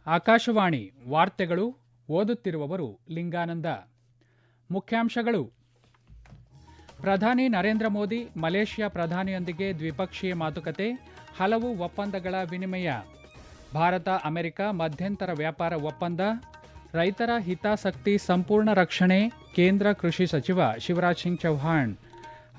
ಆಕಾಶವಾಣಿ ವಾರ್ತೆಗಳು ಓದುತ್ತಿರುವವರು ಲಿಂಗಾನಂದ. ಮುಖ್ಯಾಂಶಗಳು: ಪ್ರಧಾನಿ ನರೇಂದ್ರ ಮೋದಿ ಮಲೇಷ್ಯಾ ಪ್ರಧಾನಿಯೊಂದಿಗೆ ದ್ವಿಪಕ್ಷೀಯ ಮಾತುಕತೆ, ಹಲವು ಒಪ್ಪಂದಗಳ ವಿನಿಮಯ. ಭಾರತ ಅಮೆರಿಕ ಮಧ್ಯಂತರ ವ್ಯಾಪಾರ ಒಪ್ಪಂದ, ರೈತರ ಹಿತಾಸಕ್ತಿ ಸಂಪೂರ್ಣ ರಕ್ಷಣೆ, ಕೇಂದ್ರ ಕೃಷಿ ಸಚಿವ ಶಿವರಾಜ್ ಸಿಂಗ್ ಚೌಹಾಣ್.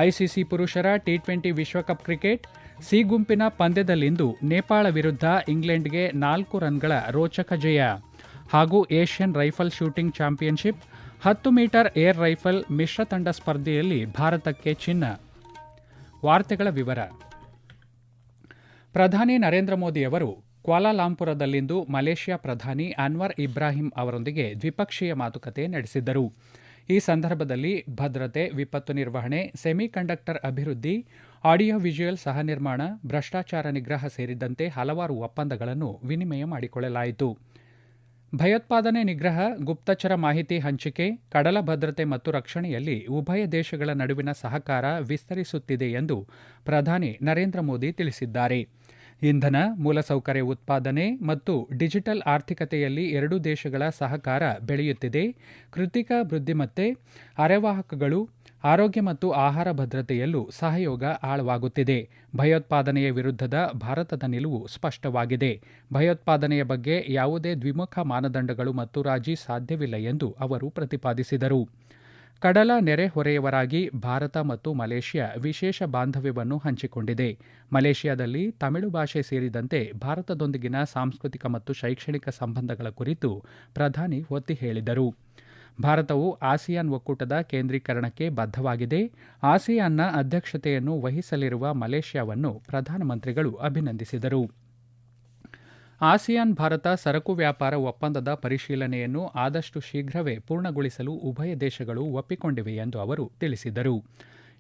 ಐಸಿಸಿ ಪುರುಷರ ಟಿ20 ವಿಶ್ವಕಪ್ ಕ್ರಿಕೆಟ್ ಸಿ ಗುಂಪಿನ ಪಂದ್ಯದಲ್ಲಿಂದು ನೇಪಾಳ ವಿರುದ್ಧ ಇಂಗ್ಲೆಂಡ್ಗೆ 4 ರನ್ಗಳ ರೋಚಕ ಜಯ. ಹಾಗೂ Asian rifle shooting championship 10 metre air rifle ಮಿಶ್ರ ತಂಡ ಸ್ಪರ್ಧೆಯಲ್ಲಿ ಭಾರತಕ್ಕೆ ಚಿನ್ನ. ವಾರ್ತೆಗಳ ವಿವರ. ಪ್ರಧಾನಿ ನರೇಂದ್ರ ಮೋದಿ ಅವರು ಕ್ವಾಲಾಲಂಪುರದಲ್ಲಿಂದು ಮಲೇಷ್ಯಾ ಪ್ರಧಾನಿ ಅನ್ವರ್ ಇಬ್ರಾಹಿಂ ಅವರೊಂದಿಗೆ ದ್ವಿಪಕ್ಷೀಯ ಮಾತುಕತೆ ನಡೆಸಿದ್ದರು. ಈ ಸಂದರ್ಭದಲ್ಲಿ ಭದ್ರತೆ, ವಿಪತ್ತು ನಿರ್ವಹಣೆ, ಸೆಮಿಕಂಡಕ್ಟರ್ ಅಭಿವೃದ್ಧಿ, ಆಡಿಯೋ ವಿಜುಯಲ್ ಸಹ ನಿರ್ಮಾಣ, ಭ್ರಷ್ಟಾಚಾರ ನಿಗ್ರಹ ಸೇರಿದಂತೆ ಹಲವಾರು ಒಪ್ಪಂದಗಳನ್ನು ವಿನಿಮಯ ಮಾಡಿಕೊಳ್ಳಲಾಯಿತು. ಭಯೋತ್ಪಾದನೆ ನಿಗ್ರಹ, ಗುಪ್ತಚರ ಮಾಹಿತಿ ಹಂಚಿಕೆ, ಕಡಲ ಭದ್ರತೆ ಮತ್ತು ರಕ್ಷಣೆಯಲ್ಲಿ ಉಭಯ ದೇಶಗಳ ನಡುವಿನ ಸಹಕಾರ ವಿಸ್ತರಿಸುತ್ತಿದೆ ಎಂದು ಪ್ರಧಾನಿ ನರೇಂದ್ರ ಮೋದಿ ತಿಳಿಸಿದ್ದಾರೆ. ಇಂಧನ, ಮೂಲಸೌಕರ್ಯ ಉತ್ಪಾದನೆ ಮತ್ತು ಡಿಜಿಟಲ್ ಆರ್ಥಿಕತೆಯಲ್ಲಿ ಎರಡೂ ದೇಶಗಳ ಸಹಕಾರ ಬೆಳೆಯುತ್ತಿದೆ. ಕೃತಕ ಬುದ್ಧಿಮತ್ತೆ, ಅರೆವಾಹಕಗಳು, ಆರೋಗ್ಯ ಮತ್ತು ಆಹಾರ ಭದ್ರತೆಯಲ್ಲೂ ಸಹಯೋಗ ಆಳವಾಗುತ್ತಿದೆ. ಭಯೋತ್ಪಾದನೆಯ ವಿರುದ್ಧದ ಭಾರತದ ನಿಲುವು ಸ್ಪಷ್ಟವಾಗಿದೆ. ಭಯೋತ್ಪಾದನೆಯ ಬಗ್ಗೆ ಯಾವುದೇ ದ್ವಿಮುಖ ಮಾನದಂಡಗಳು ಮತ್ತು ರಾಜಿ ಸಾಧ್ಯವಿಲ್ಲ ಎಂದು ಅವರು ಪ್ರತಿಪಾದಿಸಿದರು. ಕಡಲ ನೆರೆಹೊರೆಯವರಾಗಿ ಭಾರತ ಮತ್ತು ಮಲೇಷ್ಯಾ ವಿಶೇಷ ಬಾಂಧವ್ಯವನ್ನು ಹಂಚಿಕೊಂಡಿದೆ. ಮಲೇಷ್ಯಾದಲ್ಲಿ ತಮಿಳು ಭಾಷೆ ಸೇರಿದಂತೆ ಭಾರತದೊಂದಿಗಿನ ಸಾಂಸ್ಕೃತಿಕ ಮತ್ತು ಶೈಕ್ಷಣಿಕ ಸಂಬಂಧಗಳ ಕುರಿತು ಪ್ರಧಾನಿ ಒತ್ತಿ ಹೇಳಿದರು. ಭಾರತವು ಆಸಿಯಾನ್ ಒಕ್ಕೂಟದ ಕೇಂದ್ರೀಕರಣಕ್ಕೆ ಬದ್ಧವಾಗಿದೆ. ಆಸಿಯಾನ್ನ ಅಧ್ಯಕ್ಷತೆಯನ್ನು ವಹಿಸಲಿರುವ ಮಲೇಷ್ಯಾವನ್ನು ಪ್ರಧಾನಮಂತ್ರಿಗಳು ಅಭಿನಂದಿಸಿದರು. ಆಸಿಯಾನ್ ಭಾರತ ಸರಕು ವ್ಯಾಪಾರ ಒಪ್ಪಂದದ ಪರಿಶೀಲನೆಯನ್ನು ಆದಷ್ಟು ಶೀಘ್ರವೇ ಪೂರ್ಣಗೊಳಿಸಲು ಉಭಯ ದೇಶಗಳು ಒಪ್ಪಿಕೊಂಡಿವೆ ಎಂದು ಅವರು ತಿಳಿಸಿದರು.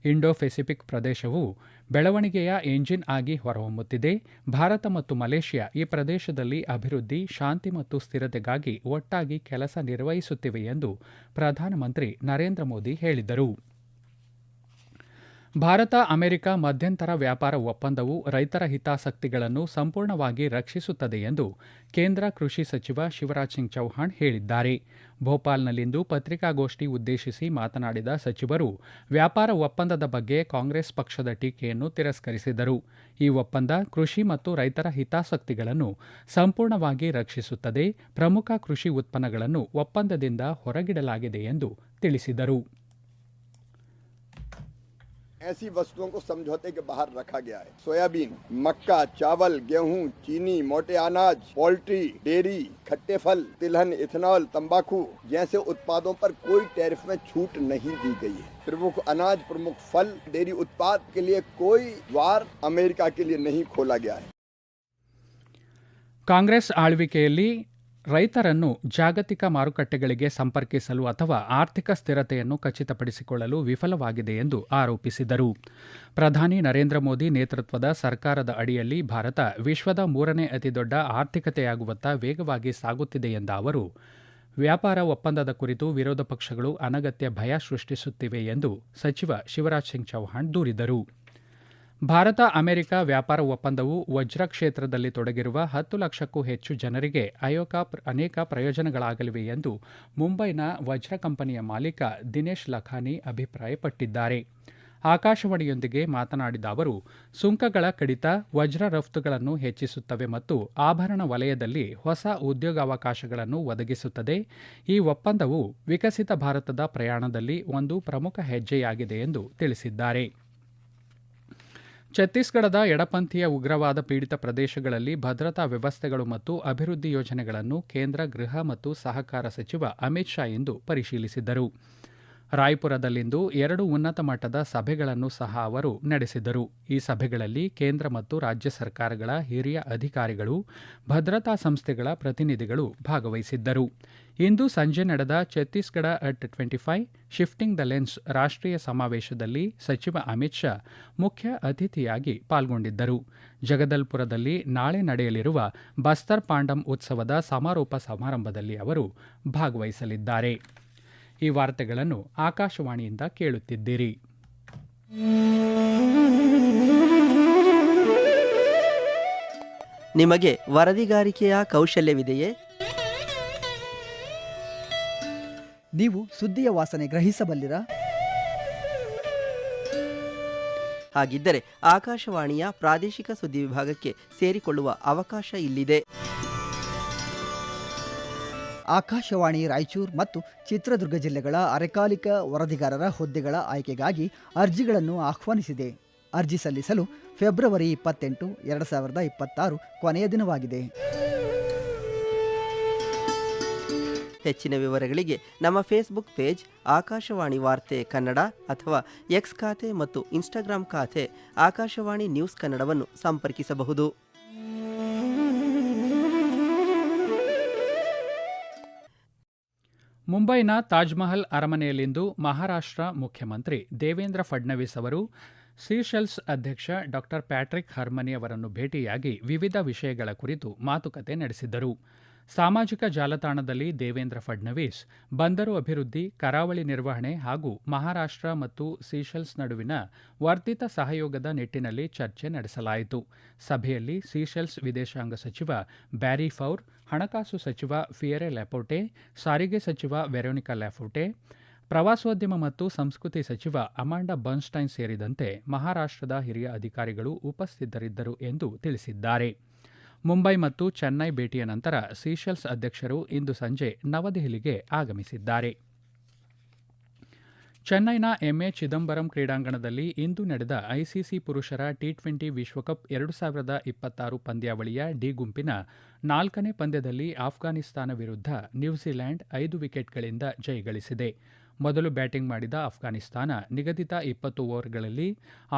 ಇಂಡೋ ಪೆಸಿಫಿಕ್ ಪ್ರದೇಶವು ಬೆಳವಣಿಗೆಯ ಎಂಜಿನ್ ಆಗಿ ಹೊರಹೊಮ್ಮುತ್ತಿದೆ. ಭಾರತ ಮತ್ತು ಮಲೇಷ್ಯಾ ಈ ಪ್ರದೇಶದಲ್ಲಿ ಅಭಿವೃದ್ಧಿ, ಶಾಂತಿ ಮತ್ತು ಸ್ಥಿರತೆಗಾಗಿ ಒಟ್ಟಾಗಿ ಕೆಲಸ ನಿರ್ವಹಿಸುತ್ತಿವೆ ಎಂದು ಪ್ರಧಾನಮಂತ್ರಿ ನರೇಂದ್ರ ಮೋದಿ ಹೇಳಿದರು. ಭಾರತ ಅಮೆರಿಕ ಮಧ್ಯಂತರ ವ್ಯಾಪಾರ ಒಪ್ಪಂದವು ರೈತರ ಹಿತಾಸಕ್ತಿಗಳನ್ನು ಸಂಪೂರ್ಣವಾಗಿ ರಕ್ಷಿಸುತ್ತದೆ ಎಂದು ಕೇಂದ್ರ ಕೃಷಿ ಸಚಿವ ಶಿವರಾಜ್ ಸಿಂಗ್ ಚೌಹಾಣ್ ಹೇಳಿದ್ದಾರೆ. ಭೋಪಾಲ್ನಲ್ಲಿಂದು ಪತ್ರಿಕಾಗೋಷ್ಠಿ ಉದ್ದೇಶಿಸಿ ಮಾತನಾಡಿದ ಸಚಿವರು, ವ್ಯಾಪಾರ ಒಪ್ಪಂದದ ಬಗ್ಗೆ ಕಾಂಗ್ರೆಸ್ ಪಕ್ಷದ ಟೀಕೆಯನ್ನು ತಿರಸ್ಕರಿಸಿದರು. ಈ ಒಪ್ಪಂದ ಕೃಷಿ ಮತ್ತು ರೈತರ ಹಿತಾಸಕ್ತಿಗಳನ್ನು ಸಂಪೂರ್ಣವಾಗಿ ರಕ್ಷಿಸುತ್ತದೆ. ಪ್ರಮುಖ ಕೃಷಿ ಉತ್ಪನ್ನಗಳನ್ನು ಒಪ್ಪಂದದಿಂದ ಹೊರಗಿಡಲಾಗಿದೆ ಎಂದು ತಿಳಿಸಿದರು. ऐसी वस्तुओं को समझौते के बाहर रखा गया है. सोयाबीन, मक्का, चावल, गेहूं, चीनी, मोटे अनाज, पोल्ट्री, डेयरी, खट्टे फल, तिलहन, इथेनॉल, तंबाकू जैसे उत्पादों पर कोई टैरिफ में छूट नहीं दी गई है. प्रमुख अनाज, प्रमुख फल, डेयरी उत्पाद के लिए कोई द्वार अमेरिका के लिए नहीं खोला गया है. ಕಾಂಗ್ರೆಸ್ ಆಳ್ವಿಕೆಯಲ್ಲಿ ರೈತರನ್ನು ಜಾಗತಿಕ ಮಾರುಕಟ್ಟೆಗಳಿಗೆ ಸಂಪರ್ಕಿಸಲು ಅಥವಾ ಆರ್ಥಿಕ ಸ್ಥಿರತೆಯನ್ನು ಖಚಿತಪಡಿಸಿಕೊಳ್ಳಲು ವಿಫಲವಾಗಿದೆ ಎಂದು ಆರೋಪಿಸಿದರು. ಪ್ರಧಾನಿ ನರೇಂದ್ರ ಮೋದಿ ನೇತೃತ್ವದ ಸರ್ಕಾರದ ಅಡಿಯಲ್ಲಿ ಭಾರತ ವಿಶ್ವದ 3ನೇ ಅತಿದೊಡ್ಡ ಆರ್ಥಿಕತೆಯಾಗುವತ್ತ ವೇಗವಾಗಿ ಸಾಗುತ್ತಿದೆ ಎಂದ ಅವರು, ವ್ಯಾಪಾರ ಒಪ್ಪಂದದ ಕುರಿತು ವಿರೋಧ ಪಕ್ಷಗಳು ಅನಗತ್ಯ ಭಯ ಸೃಷ್ಟಿಸುತ್ತಿವೆ ಎಂದು ಸಚಿವ ಶಿವರಾಜ್ ಸಿಂಗ್ ಚೌಹಾಣ್ ದೂರಿದರು. ಭಾರತ ಅಮೆರಿಕ ವ್ಯಾಪಾರ ಒಪ್ಪಂದವು ವಜ್ರ ಕ್ಷೇತ್ರದಲ್ಲಿ ತೊಡಗಿರುವ 10 ಲಕ್ಷಕ್ಕೂ ಹೆಚ್ಚು ಜನರಿಗೆ ಅನೇಕ ಪ್ರಯೋಜನಗಳಾಗಲಿವೆ ಎಂದು ಮುಂಬೈನ ವಜ್ರ ಕಂಪನಿಯ ಮಾಲೀಕ ದಿನೇಶ್ ಲಖಾನಿ ಅಭಿಪ್ರಾಯಪಟ್ಟಿದ್ದಾರೆ. ಆಕಾಶವಾಣಿಯೊಂದಿಗೆ ಮಾತನಾಡಿದ ಅವರು, ಸುಂಕಗಳ ಕಡಿತ ವಜ್ರ ರಫ್ತುಗಳನ್ನು ಹೆಚ್ಚಿಸುತ್ತವೆ ಮತ್ತು ಆಭರಣ ವಲಯದಲ್ಲಿ ಹೊಸ ಉದ್ಯೋಗಾವಕಾಶಗಳನ್ನು ಒದಗಿಸುತ್ತದೆ. ಈ ಒಪ್ಪಂದವು ವಿಕಸಿತ ಭಾರತದ ಪ್ರಯಾಣದಲ್ಲಿ ಒಂದು ಪ್ರಮುಖ ಹೆಜ್ಜೆಯಾಗಿದೆ ಎಂದು ತಿಳಿಸಿದ್ದಾರೆ. ಛತ್ತೀಸ್ಗಢದ ಎಡಪಂಥೀಯ ಉಗ್ರವಾದ ಪೀಡಿತ ಪ್ರದೇಶಗಳಲ್ಲಿ ಭದ್ರತಾ ವ್ಯವಸ್ಥೆಗಳು ಮತ್ತು ಅಭಿವೃದ್ಧಿ ಯೋಜನೆಗಳನ್ನು ಕೇಂದ್ರ ಗೃಹ ಮತ್ತು ಸಹಕಾರ ಸಚಿವ ಅಮಿತ್ ಶಾ ಇಂದು ಪರಿಶೀಲಿಸಿದರು. ರಾಯ್ಪುರದಲ್ಲಿಂದು 2 ಉನ್ನತ ಮಟ್ಟದ ಸಭೆಗಳನ್ನು ಸಹ ಅವರು ನಡೆಸಿದರು. ಈ ಸಭೆಗಳಲ್ಲಿ ಕೇಂದ್ರ ಮತ್ತು ರಾಜ್ಯ ಸರ್ಕಾರಗಳ ಹಿರಿಯ ಅಧಿಕಾರಿಗಳು, ಭದ್ರತಾ ಸಂಸ್ಥೆಗಳ ಪ್ರತಿನಿಧಿಗಳು ಭಾಗವಹಿಸಿದ್ದರು. ಇಂದು ಸಂಜೆ ನಡೆದ Chhattisgarh at 25 shifting the lens ರಾಷ್ಟ್ರೀಯ ಸಮಾವೇಶದಲ್ಲಿ ಸಚಿವ ಅಮಿತ್ ಶಾ ಮುಖ್ಯ ಅತಿಥಿಯಾಗಿ ಪಾಲ್ಗೊಂಡಿದ್ದರು. ಜಗದಲ್ಪುರದಲ್ಲಿ ನಾಳೆ ನಡೆಯಲಿರುವ ಬಸ್ತರ್ ಪಾಂಡಮ್ ಉತ್ಸವದ ಸಮಾರೋಪ ಸಮಾರಂಭದಲ್ಲಿ ಅವರು ಭಾಗವಹಿಸಲಿದ್ದಾರೆ. ಈ ವಾರ್ತೆಗಳನ್ನು ಆಕಾಶವಾಣಿಯಿಂದ ಕೇಳುತ್ತಿದ್ದೀರಿ. ನಿಮಗೆ ವರದಿಗಾರಿಕೆಯ ಕೌಶಲ್ಯವಿದೆಯೇ? ನೀವು ಸುದ್ದಿಯ ವಾಸನೆ ಗ್ರಹಿಸಬಲ್ಲಿರಾ? ಹಾಗಿದ್ದರೆ ಆಕಾಶವಾಣಿಯ ಪ್ರಾದೇಶಿಕ ಸುದ್ದಿ ವಿಭಾಗಕ್ಕೆ ಸೇರಿಕೊಳ್ಳುವ ಅವಕಾಶ ಇಲ್ಲಿದೆ. ಆಕಾಶವಾಣಿ ರಾಯಚೂರು ಮತ್ತು ಚಿತ್ರದುರ್ಗ ಜಿಲ್ಲೆಗಳ ಅರೆಕಾಲಿಕ ವರದಿಗಾರರ ಹುದ್ದೆಗಳ ಆಯ್ಕೆಗಾಗಿ ಅರ್ಜಿಗಳನ್ನು ಆಹ್ವಾನಿಸಿದೆ. ಅರ್ಜಿ ಸಲ್ಲಿಸಲು ಫೆಬ್ರವರಿ 28, 2026 ಕೊನೆಯ ದಿನವಾಗಿದೆ. ಹೆಚ್ಚಿನ ವಿವರಗಳಿಗೆ ನಮ್ಮ ಫೇಸ್ಬುಕ್ ಪೇಜ್ ಆಕಾಶವಾಣಿ ವಾರ್ತೆ ಕನ್ನಡ ಅಥವಾ ಎಕ್ಸ್ ಖಾತೆ ಮತ್ತು ಇನ್ಸ್ಟಾಗ್ರಾಂ ಖಾತೆ ಆಕಾಶವಾಣಿ ನ್ಯೂಸ್ ಕನ್ನಡವನ್ನು ಸಂಪರ್ಕಿಸಬಹುದು. ಮುಂಬೈನ ತಾಜ್ಮಹಲ್ ಅರಮನೆಯಲ್ಲಿಂದು ಮಹಾರಾಷ್ಟ್ರ ಮುಖ್ಯಮಂತ್ರಿ ದೇವೇಂದ್ರ ಫಡ್ನವೀಸ್ ಅವರು ಸೀಶೆಲ್ಸ್ ಅಧ್ಯಕ್ಷ ಡಾ ಪ್ಯಾಟ್ರಿಕ್ ಹರ್ಮನಿ ಅವರನ್ನು ಭೇಟಿಯಾಗಿ ವಿವಿಧ ವಿಷಯಗಳ ಕುರಿತು ಮಾತುಕತೆ ನಡೆಸಿದರು. ಸಾಮಾಜಿಕ ಜಾಲತಾಣದಲ್ಲಿ ದೇವೇಂದ್ರ ಫಡ್ನವೀಸ್ ಬಂದರು ಅಭಿವೃದ್ಧಿ, ಕರಾವಳಿ ನಿರ್ವಹಣೆ ಹಾಗೂ ಮಹಾರಾಷ್ಟ್ರ ಮತ್ತು ಸೀಶೆಲ್ಸ್ ನಡುವಿನ ವರ್ಧಿತ ಸಹಯೋಗದ ನಿಟ್ಟಿನಲ್ಲಿ ಚರ್ಚೆ ನಡೆಸಲಾಯಿತು. ಸಭೆಯಲ್ಲಿ ಸೀಶೆಲ್ಸ್ ವಿದೇಶಾಂಗ ಸಚಿವ ಬ್ಯಾರಿ ಫೌರ್, ಹಣಕಾಸು ಸಚಿವ ಫಿಯರೆ ಲ್ಯಾಪೋಟೆ, ಸಾರಿಗೆ ಸಚಿವ ವೆರೋನಿಕಾ ಲ್ಯಾಫೋಟೆ, ಪ್ರವಾಸೋದ್ಯಮ ಮತ್ತು ಸಂಸ್ಕೃತಿ ಸಚಿವ ಅಮಾಂಡಾ ಬರ್ನ್ಸ್ಟೈನ್ ಸೇರಿದಂತೆ ಮಹಾರಾಷ್ಟ್ರದ ಹಿರಿಯ ಅಧಿಕಾರಿಗಳು ಉಪಸ್ಥಿತರಿದ್ದರು ಎಂದು ತಿಳಿಸಿದ್ದಾರೆ. ಮುಂಬೈ ಮತ್ತು ಚೆನ್ನೈ ಭೇಟಿಯ ನಂತರ ಸೀಶೆಲ್ಸ್ ಅಧ್ಯಕ್ಷರು ಇಂದು ಸಂಜೆ ನವದೆಹಲಿಗೆ ಆಗಮಿಸಿದ್ದಾರೆ. ಚೆನ್ನೈನ ಎಂಎ ಚಿದಂಬರಂ ಕ್ರೀಡಾಂಗಣದಲ್ಲಿ ಇಂದು ನಡೆದ ಐಸಿಸಿ ಪುರುಷರ ಟಿ20 ವಿಶ್ವಕಪ್ 2026 ಪಂದ್ಯಾವಳಿಯ ಡಿ ಗುಂಪಿನ 4ನೇ ಪಂದ್ಯದಲ್ಲಿ ಆಫ್ಘಾನಿಸ್ತಾನ ವಿರುದ್ಧ ನ್ಯೂಜಿಲೆಂಡ್ 5 ವಿಕೆಟ್ಗಳಿಂದ ಜಯಗಳಿಸಿದೆ. ಮೊದಲು ಬ್ಯಾಟಿಂಗ್ ಮಾಡಿದ ಆಫ್ಘಾನಿಸ್ತಾನ ನಿಗದಿತ 20 ಓವರ್ಗಳಲ್ಲಿ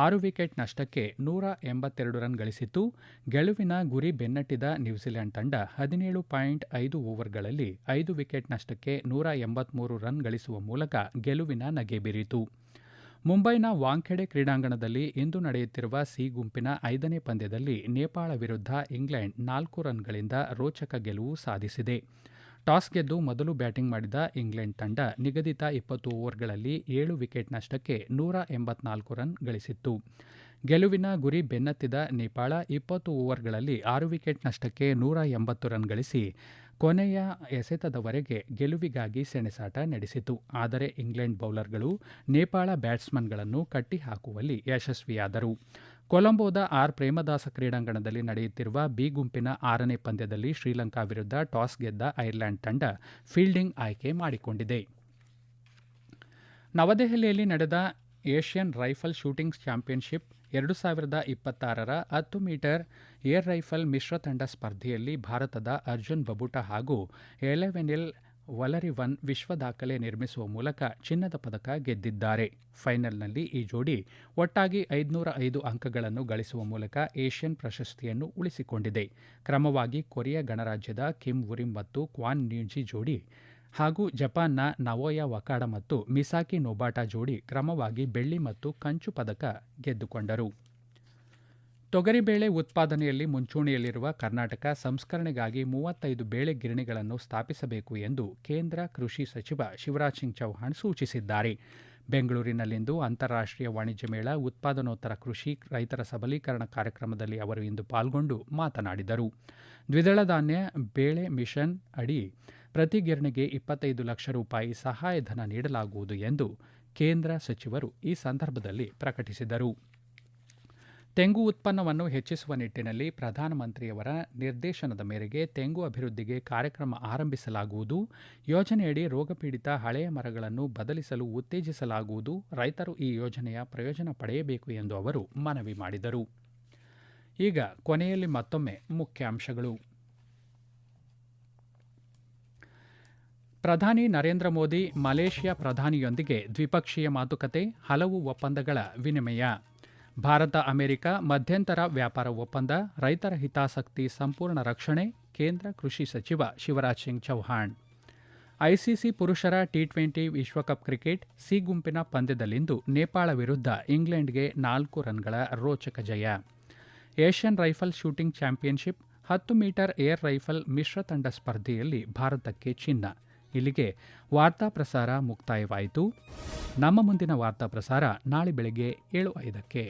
6 ವಿಕೆಟ್ ನಷ್ಟಕ್ಕೆ 182 ರನ್ ಗಳಿಸಿತ್ತು. ಗೆಲುವಿನ ಗುರಿ ಬೆನ್ನಟ್ಟಿದ ನ್ಯೂಜಿಲೆಂಡ್ ತಂಡ 17.5 ಓವರ್ಗಳಲ್ಲಿ 5 ವಿಕೆಟ್ ನಷ್ಟಕ್ಕೆ 183 ರನ್ ಗಳಿಸುವ ಮೂಲಕ ಗೆಲುವಿನ ನಗೆ ಬೀರಿತು. ಮುಂಬೈನ ವಾಂಖೆಡೆ ಕ್ರೀಡಾಂಗಣದಲ್ಲಿ ಇಂದು ನಡೆಯುತ್ತಿರುವ ಸಿ ಗುಂಪಿನ 5ನೇ ಪಂದ್ಯದಲ್ಲಿ ನೇಪಾಳ ವಿರುದ್ಧ ಇಂಗ್ಲೆಂಡ್ 4 ರನ್ಗಳಿಂದ ರೋಚಕ ಗೆಲುವು ಸಾಧಿಸಿದೆ. ಟಾಸ್ ಗೆದ್ದು ಮೊದಲು ಬ್ಯಾಟಿಂಗ್ ಮಾಡಿದ ಇಂಗ್ಲೆಂಡ್ ತಂಡ ನಿಗದಿತ 20 ಓವರ್ಗಳಲ್ಲಿ 7 ವಿಕೆಟ್ ನಷ್ಟಕ್ಕೆ 184 ರನ್ ಗಳಿಸಿತ್ತು. ಗೆಲುವಿನ ಗುರಿ ಬೆನ್ನತ್ತಿದ ನೇಪಾಳ 20 ಓವರ್ಗಳಲ್ಲಿ 6 ವಿಕೆಟ್ ನಷ್ಟಕ್ಕೆ 180 ರನ್ ಗಳಿಸಿ ಕೊನೆಯ ಎಸೆತದವರೆಗೆ ಗೆಲುವಿಗಾಗಿ ಸೆಣಸಾಟ ನಡೆಸಿತು. ಆದರೆ ಇಂಗ್ಲೆಂಡ್ ಬೌಲರ್ಗಳು ನೇಪಾಳ ಬ್ಯಾಟ್ಸ್ಮನ್ಗಳನ್ನು ಕಟ್ಟಿಹಾಕುವಲ್ಲಿ ಯಶಸ್ವಿಯಾದರು. ಕೊಲಂಬೋದ ಆರ್ ಪ್ರೇಮದಾಸ ಕ್ರೀಡಾಂಗಣದಲ್ಲಿ ನಡೆಯುತ್ತಿರುವ ಬಿ ಗುಂಪಿನ 6ನೇ ಪಂದ್ಯದಲ್ಲಿ ಶ್ರೀಲಂಕಾ ವಿರುದ್ಧ ಟಾಸ್ ಗೆದ್ದ ಐರ್ಲೆಂಡ್ ತಂಡ ಫೀಲ್ಡಿಂಗ್ ಆಯ್ಕೆ ಮಾಡಿಕೊಂಡಿದೆ. ನವದೆಹಲಿಯಲ್ಲಿ ನಡೆದ ಏಷ್ಯನ್ ರೈಫಲ್ ಶೂಟಿಂಗ್ ಚಾಂಪಿಯನ್ಶಿಪ್ 2026ರ 10 ಮೀಟರ್ ಏರ್ ರೈಫಲ್ ಮಿಶ್ರ ತಂಡ ಸ್ಪರ್ಧೆಯಲ್ಲಿ ಭಾರತದ ಅರ್ಜುನ್ ಬಬುಟಾ ಹಾಗೂ ಎಲೆವೆನಿಲ್ ವಲರಿವನ್ ವಿಶ್ವ ದಾಖಲೆ ನಿರ್ಮಿಸುವ ಮೂಲಕ ಚಿನ್ನದ ಪದಕ ಗೆದ್ದಿದ್ದಾರೆ. ಫೈನಲ್ನಲ್ಲಿ ಈ ಜೋಡಿ ಒಟ್ಟಾಗಿ 505 ಅಂಕಗಳನ್ನು ಗಳಿಸುವ ಮೂಲಕ ಏಷ್ಯನ್ ಪ್ರಶಸ್ತಿಯನ್ನು ಉಳಿಸಿಕೊಂಡಿದೆ. ಕ್ರಮವಾಗಿ ಕೊರಿಯಾ ಗಣರಾಜ್ಯದ ಕಿಮ್ ವುರಿಮ್ ಮತ್ತು ಕ್ವಾನ್ ನ್ಯೂಜಿ ಜೋಡಿ ಹಾಗೂ ಜಪಾನ್ನ ನವೋಯಾ ವಕಾಡ ಮತ್ತು ಮಿಸಾಕಿ ನೊಬಾಟಾ ಜೋಡಿ ಕ್ರಮವಾಗಿ ಬೆಳ್ಳಿ ಮತ್ತು ಕಂಚು ಪದಕ ಗೆದ್ದುಕೊಂಡರು. ತೊಗರಿಬೇಳೆ ಉತ್ಪಾದನೆಯಲ್ಲಿ ಮುಂಚೂಣಿಯಲ್ಲಿರುವ ಕರ್ನಾಟಕ ಸಂಸ್ಕರಣೆಗಾಗಿ 35 ಬೇಳೆ ಗಿರಣಿಗಳನ್ನು ಸ್ಥಾಪಿಸಬೇಕು ಎಂದು ಕೇಂದ್ರ ಕೃಷಿ ಸಚಿವ ಶಿವರಾಜ್ ಸಿಂಗ್ ಚೌಹಾಣ್ ಸೂಚಿಸಿದ್ದಾರೆ. ಬೆಂಗಳೂರಿನಲ್ಲಿಂದು ಅಂತಾರಾಷ್ಟ್ರೀಯ ವಾಣಿಜ್ಯ ಮೇಳ ಉತ್ಪಾದನೋತ್ತರ ಕೃಷಿ ರೈತರ ಸಬಲೀಕರಣ ಕಾರ್ಯಕ್ರಮದಲ್ಲಿ ಅವರು ಇಂದು ಪಾಲ್ಗೊಂಡು ಮಾತನಾಡಿದರು. ದ್ವಿದಳ ಧಾನ್ಯ ಬೇಳೆ ಮಿಷನ್ ಅಡಿ ಪ್ರತಿ ಗಿರಣಿಗೆ 25 ಲಕ್ಷ ರೂಪಾಯಿ ಸಹಾಯಧನ ನೀಡಲಾಗುವುದು ಎಂದು ಕೇಂದ್ರ ಸಚಿವರು ಈ ಸಂದರ್ಭದಲ್ಲಿ ಪ್ರಕಟಿಸಿದರು. ತೆಂಗು ಉತ್ಪನ್ನವನ್ನು ಹೆಚ್ಚಿಸುವ ನಿಟ್ಟಿನಲ್ಲಿ ಪ್ರಧಾನಮಂತ್ರಿಯವರ ನಿರ್ದೇಶನದ ಮೇರೆಗೆ ತೆಂಗು ಅಭಿವೃದ್ಧಿಗೆ ಕಾರ್ಯಕ್ರಮ ಆರಂಭಿಸಲಾಗುವುದು. ಯೋಜನೆಯಡಿ ರೋಗಪೀಡಿತ ಹಳೆಯ ಮರಗಳನ್ನು ಬದಲಿಸಲು ಉತ್ತೇಜಿಸಲಾಗುವುದು. ರೈತರು ಈ ಯೋಜನೆಯ ಪ್ರಯೋಜನ ಪಡೆಯಬೇಕು ಎಂದು ಅವರು ಮನವಿ ಮಾಡಿದರು. ಈಗ ಕೊನೆಯಲ್ಲಿ ಮತ್ತೊಮ್ಮೆ ಮುಖ್ಯಾಂಶಗಳು. ಪ್ರಧಾನಿ ನರೇಂದ್ರ ಮೋದಿ ಮಲೇಷ್ಯಾ ಪ್ರಧಾನಿಯೊಂದಿಗೆ ದ್ವಿಪಕ್ಷೀಯ ಮಾತುಕತೆ, ಹಲವು ಒಪ್ಪಂದಗಳ ವಿನಿಮಯ. ಭಾರತ ಅಮೆರಿಕ ಮಧ್ಯಂತರ ವ್ಯಾಪಾರ ಒಪ್ಪಂದ, ರೈತರ ಹಿತಾಸಕ್ತಿ ಸಂಪೂರ್ಣ ರಕ್ಷಣೆ, ಕೇಂದ್ರ ಕೃಷಿ ಸಚಿವ ಶಿವರಾಜ್ ಸಿಂಗ್ ಚೌಹಾಣ್. ಐಸಿಸಿ ಪುರುಷರ ಟಿ20 ವಿಶ್ವಕಪ್ ಕ್ರಿಕೆಟ್ ಸಿ ಗುಂಪಿನ ಪಂದ್ಯದಲ್ಲಿಂದು ನೇಪಾಳ ವಿರುದ್ಧ ಇಂಗ್ಲೆಂಡ್ಗೆ 4 ರನ್ಗಳ ರೋಚಕ ಜಯ. Asian rifle shooting championship 10 metre air rifle ಮಿಶ್ರ ತಂಡ ಸ್ಪರ್ಧೆಯಲ್ಲಿ ಭಾರತಕ್ಕೆ ಚಿನ್ನ. ಇಲ್ಲಿಗೆ ವಾರ್ತಾ ಪ್ರಸಾರ ಮುಕ್ತಾಯವಾಯಿತು. ನಮ್ಮ ಮುಂದಿನ ವಾರ್ತಾ ಪ್ರಸಾರ ನಾಳೆ ಬೆಳಗ್ಗೆ 7:05ಕ್ಕೆ.